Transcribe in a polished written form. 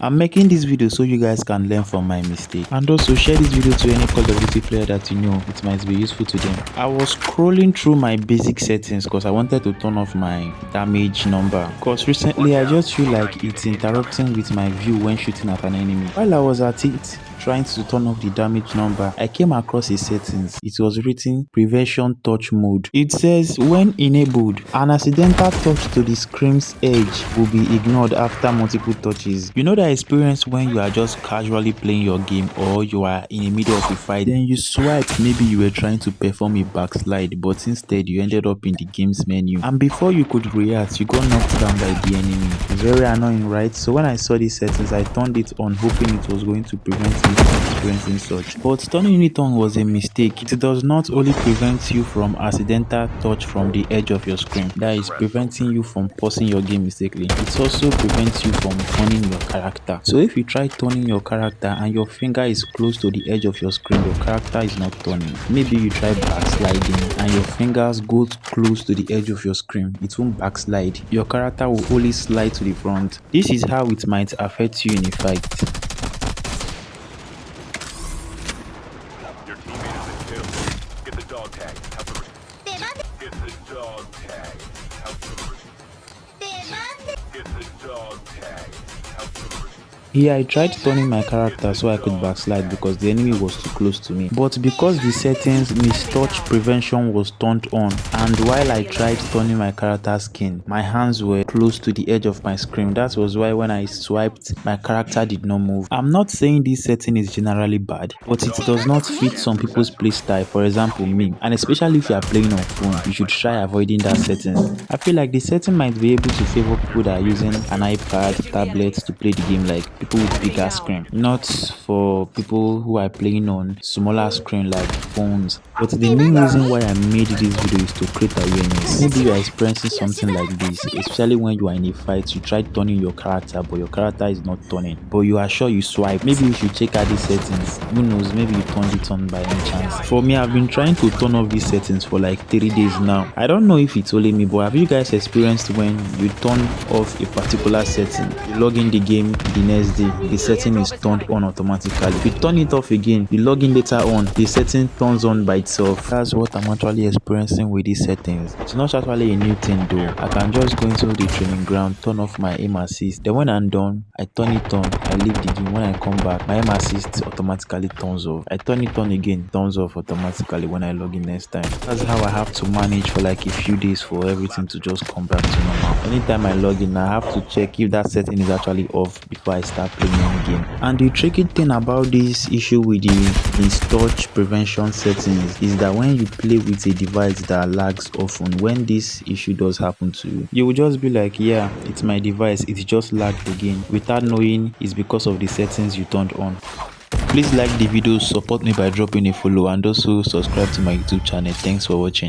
I'm making this video so you guys can learn from my mistake, and also share this video to any Call of Duty player that you know it might be useful to them. I was scrolling through my basic settings because I wanted to turn off my damage number, because recently I just feel like it's interrupting with my view when shooting at an enemy. While I was at it trying to turn off the damage number, I came across a settings. It was written prevention touch mode. It says when enabled, an accidental touch to the screen's edge will be ignored after multiple touches. You know that experience when you are just casually playing your game, or you are in the middle of a fight, then you swipe, maybe you were trying to perform a backslide, but instead you ended up in the game's menu, and before you could react, you got knocked down by the enemy. Very annoying, right? So when I saw these settings, I turned it on, hoping it was going to prevent me from experiencing such. But turning it on was a mistake. It does not only prevent you from accidental touch from the edge of your screen, that is preventing you from pausing your game mistakenly. It also prevents you from turning your character. So if you try turning your character and your finger is close to the edge of your screen, your character is not turning. Maybe you try backsliding and your fingers go close to the edge of your screen, it won't backslide. Your character will only slide to the front. This is how it might affect you in a fight. Your teammate has been killed. Get the dog tag. Help the Get the dog tag. Help the Get the dog tag. Help the Here I tried turning my character so I could backslide because the enemy was too close to me. But because the settings mistouch prevention was turned on, and while I tried turning my character's skin, my hands were close to the edge of my screen. That was why when I swiped, my character did not move. I'm not saying this setting is generally bad, but it does not fit some people's playstyle, for example me. And especially if you are playing on phone, you should try avoiding that setting. I feel like the setting might be able to favor people that are using an iPad, tablet to play the game, like people with bigger screen, not for people who are playing on smaller screen like phones. But the main reason why I made this video is to create awareness. Maybe you are experiencing something like this, especially when you are in a fight, you try turning your character but your character is not turning, but you are sure you swipe. Maybe you should check out these settings. Who knows, maybe you turned it on by any chance. For me, I've been trying to turn off these settings for like 3 days now. I don't know if it's only me, but have you guys experienced when you turn off a particular setting, you log in the game the next day, the setting is turned on automatically. If you turn it off again, you log in later on, the setting turns on by itself. That's what I'm actually experiencing with these settings. It's not actually a new thing though. I can just go into the training ground, turn off my aim assist, then when I'm done, I turn it on, I leave the game. When I come back, my aim assist automatically turns off. I turn it on again, turns off automatically when I log in next time. That's how I have to manage for like a few days for everything to just come back to normal. Anytime I log in, I have to check if that setting is actually off before I start playing any game. And the tricky thing about this issue with the mistouch prevention settings is that when you play with a device that lags often, when this issue does happen to you, you will just be like, yeah, it's my device, it just lagged again, without knowing it's because of the settings you turned on. Please like the video, support me by dropping a follow, and also subscribe to my YouTube channel. Thanks for watching.